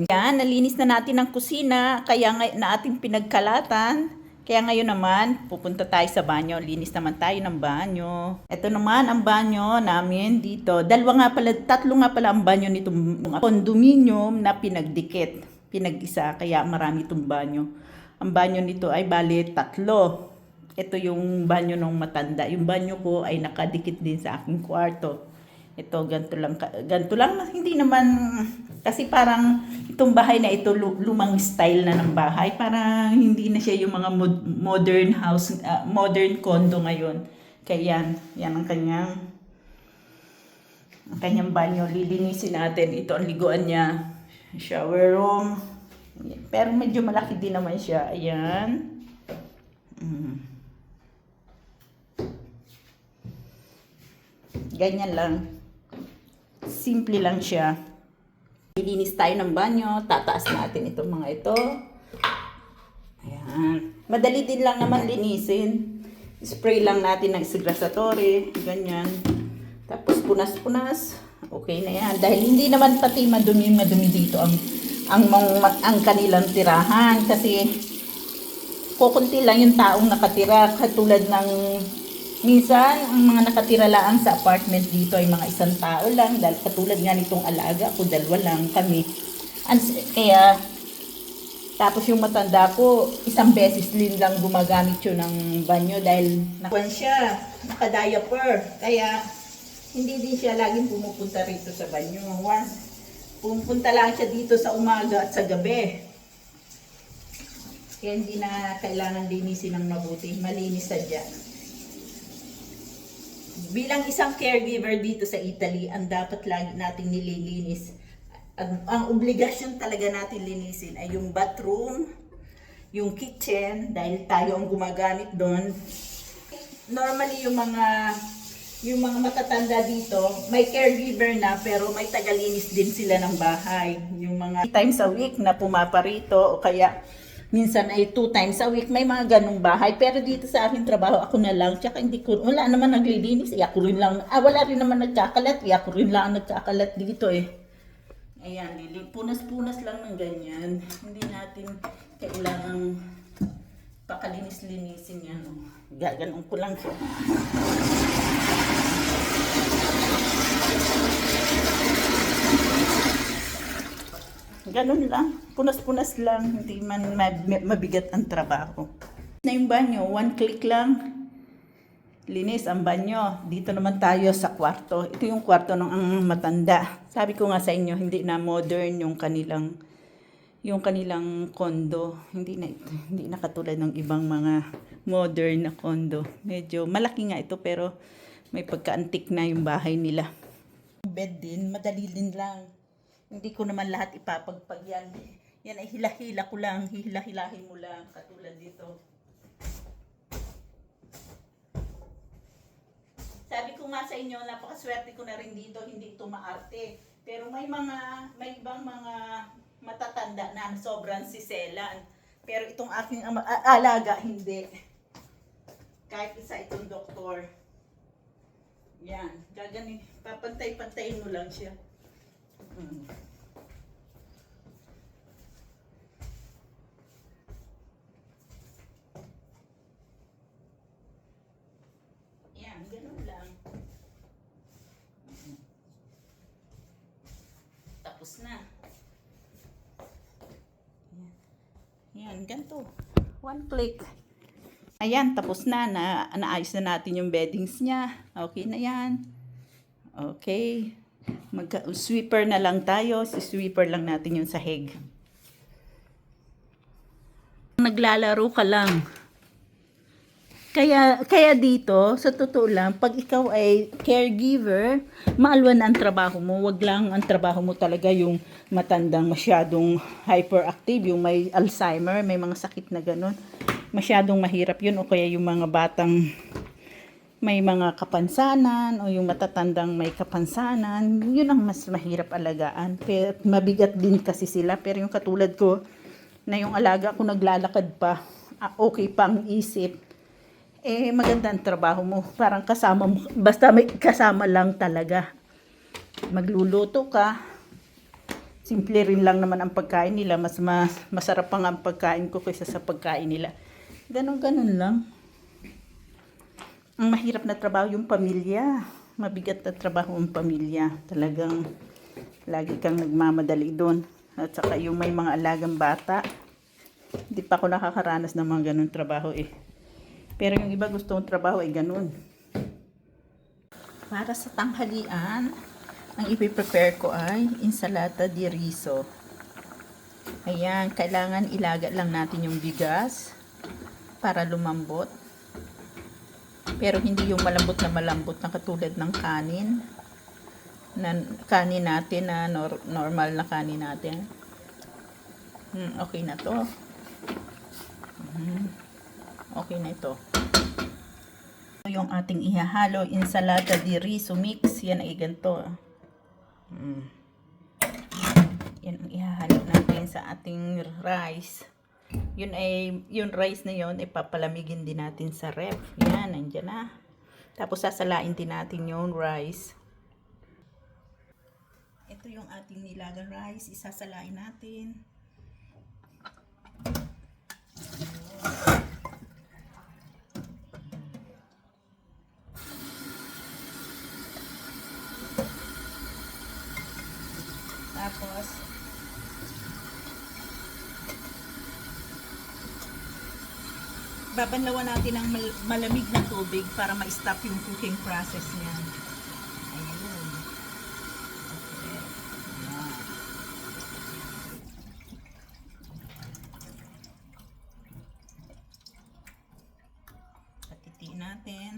Yan, nalinis na natin ang kusina, kaya na ating pinagkalatan. Kaya ngayon naman, pupunta tayo sa banyo. Linis naman tayo ng banyo. Ito naman ang banyo namin dito. Tatlo nga pala ang banyo nitong condominium na pinagdikit. Pinag-isa, kaya marami itong banyo. Ang banyo nito ay bali 3. Ito yung banyo ng matanda. Yung banyo ko ay nakadikit din sa aking kwarto. Ito, ganito lang, hindi naman, kasi parang itong bahay na ito, lumang style na ng bahay. Parang hindi na siya yung mga modern house, modern condo ngayon. Kaya yan ang kanyang banyo. Lilinisin natin. Ito ang liguan niya. Shower room. Pero medyo malaki din naman siya. Ayan. Ganyan lang. Simple lang siya. Lilinis tayo ng banyo. Tataas natin itong mga ito. Ayan. Madali din lang naman linisin. Spray lang natin ng Siglasatore. Ganyan. Tapos punas-punas. Okay na yan. Dahil hindi naman pati madumi dito ang kanilang tirahan. Kasi kukunti lang yung taong nakatira. Katulad ng minsan, ang mga nakatira lang sa apartment dito ay mga 1 tao lang. Dahil katulad nga nitong alaga ko, 2 lang kami. Kaya, tapos yung matanda ko, 1 beses din lang gumagamit yun ng banyo dahil naka-diaper. Kaya, hindi din siya laging pumupunta rito sa banyo. Pumupunta lang siya dito sa umaga at sa gabi. Kaya hindi na kailangan linisin ng mabuti. Malinis sa dyan. Bilang isang caregiver dito sa Italy, ang dapat lagi nating nililinis. Ang obligasyon talaga natin linisin ay yung bathroom, yung kitchen, dahil tayo ang gumagamit doon. Normally yung mga matatanda dito, may caregiver na pero may tagalinis din sila ng bahay. Yung mga 3 times a week na pumaparito o kaya minsan ay 2 times a week, may mga ganung bahay. Pero dito sa aking trabaho, ako na lang. Tsaka wala naman naglilinis. Ako rin lang. Wala rin naman nagkakalat. Ako rin lang nagkakalat dito eh. Ayan, punas-punas lang ng ganyan. Hindi natin kailangang pakalinis-linisin yan. Gaganong ko lang siya. Ganun lang. Punas-punas lang. Hindi man mabigat ang trabaho. Na yung banyo, 1 click lang. Linis ang banyo. Dito naman tayo sa kwarto. Ito yung kwarto ng ang matanda. Sabi ko nga sa inyo, hindi na modern yung kanilang condo. Hindi na katulad ng ibang mga modern na condo. Medyo malaki nga ito pero may pagka-antik na yung bahay nila. Bed din, madali din lang. Hindi ko naman lahat ipapagpag yan. Yan ay hila-hila ko lang. Hila-hilahin mo lang. Katulad dito. Sabi ko nga sa inyo, napakaswerte ko na rin dito. Hindi ito maarte. Pero may ibang mga matatanda na sobrang siselan. Pero itong aking alaga, hindi. Kahit isa itong doktor. Yan. Gaganin. Papantay-pantayin mo lang siya. Yan, ganun lang. Tapos na. Yan, ganito. 1 click. Ayan, tapos na. Naayos na natin yung beddings niya. Okay na yan. Okay. Sweeper na lang tayo. Sweeper lang natin yung sahig. Naglalaro ka lang. Kaya dito, sa totoo lang, pag ikaw ay caregiver, maalwan na ang trabaho mo. Wag lang ang trabaho mo talaga yung matandang masyadong hyperactive, yung may Alzheimer, may mga sakit na ganun. Masyadong mahirap yun, o kaya yung mga batang may mga kapansanan o yung matatandang may kapansanan, yun ang mas mahirap alagaan. Pero mabigat din kasi sila. Pero yung katulad ko, na yung alaga ko naglalakad pa, okay pang isip, maganda ang trabaho mo. Parang kasama mo, basta may kasama lang talaga. Magluluto ka, Simple rin lang naman ang pagkain nila. Mas masarap pa nga ang pagkain ko kaysa sa pagkain nila. Ganon lang. Ang mahirap na trabaho yung pamilya. Mabigat na trabaho ang pamilya. Talagang lagi kang nagmamadali doon. At saka yung may mga alagang bata. Hindi pa ako nakakaranas ng mga ganun trabaho eh. Pero yung iba gustong trabaho ay ganun. Para sa tanghalian, ang ipiprepare ko ay insalata di riso. Ayan, kailangan ilaga lang natin yung bigas para lumambot. Pero hindi yung malambot na katulad ng kanin. Kanin natin na normal na kanin natin. Okay na to. Okay na ito. Yung ating ihahalo, insalata di riso mix. Yan ay ganito. Yan ang ihahalo natin sa ating rice. Yung rice na yun, ipapalamigin din natin sa ref. Yan, nandyan na. Tapos sasalain din natin yung rice. Ito yung ating nilagang rice. Isasalain natin. Tapos, babanlawan natin ng malamig na tubig para ma-stop yung cooking process niya. Ayun. Okay. Ayan. Patitiin natin.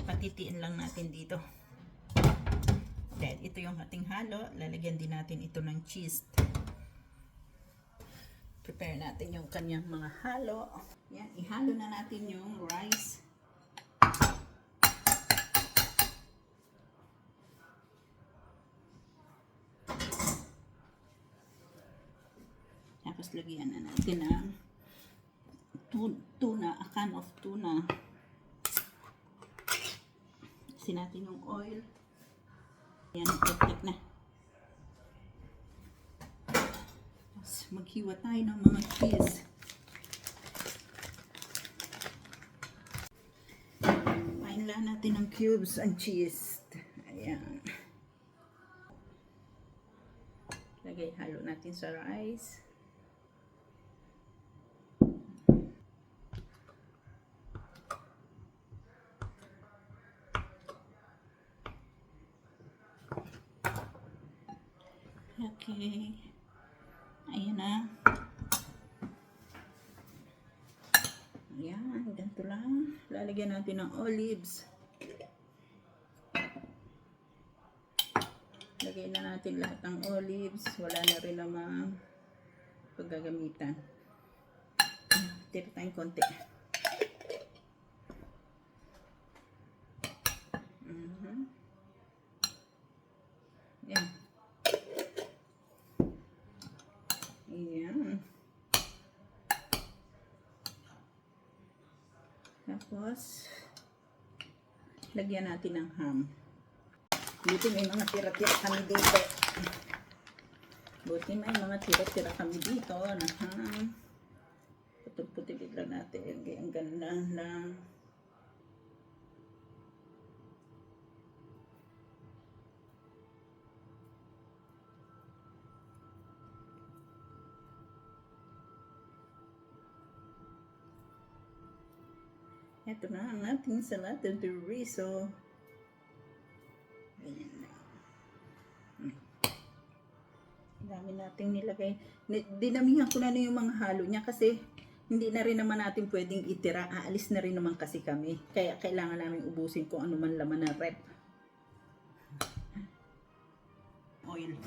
Patitiin lang natin dito. Then, ito yung ating halo. Lalagyan din natin ito ng cheese. Prepare natin yung kanyang mga halo. Yan, ihalo na natin yung rice. Tapos lagyan na natin ng tuna, a can of tuna. Natin yung oil. Ayan, nagtitik na. Tapos maghiwa tayo ng mga cheese. Painla natin ng cubes ang cheese. Ayan. Lagay, halo natin sa rice. Okay. Ayan na. Ayan, ganito lang. Lalagyan natin ng olives. Lagyan na natin lahat ng olives. Wala na rin namang paggagamitan. Tira tayong konti. Ayan. Ayan. Tapos, lagyan natin ng ham. Buti may mga tira-tira kami dito. Buti may mga tira-tira kami dito na ham. Putol-putulid lang natin. Ang ganda lang. Ito na ang ating salata de riso. Ganyan na. Dami nating nilagay. Dinamihan ko na yung mga halo niya kasi hindi na rin naman natin pwedeng itira. Aalis na rin naman kasi kami. Kaya kailangan namin ubusin kung ano man laman na rep. Oil.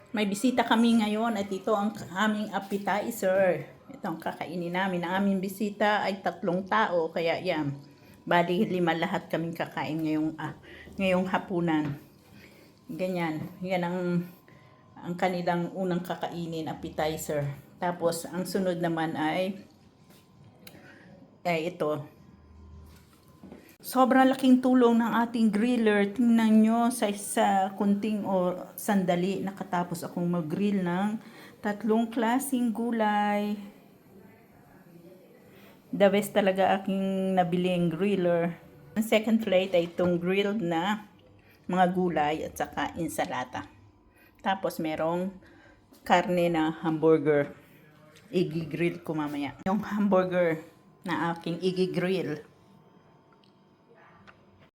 May bisita kami ngayon at ito ang aming appetizer. Ito ang kakainin namin. Ang aming bisita ay 3 tao. Kaya yan, bali 5 lahat kaming kakain ngayong hapunan. Ganyan. Yan ang ang kanilang unang kakainin, appetizer. Tapos, ang sunod naman ay ito. Sobrang laking tulong ng ating griller. Tingnan nyo, sa kunting o sandali, nakatapos akong mag-grill ng 3 klaseng gulay. The best talaga aking nabiling griller. Ang second plate ay itong grilled na mga gulay at saka insalata. Tapos merong karne na hamburger. I-grill ko mamaya. Yung hamburger na aking i-grill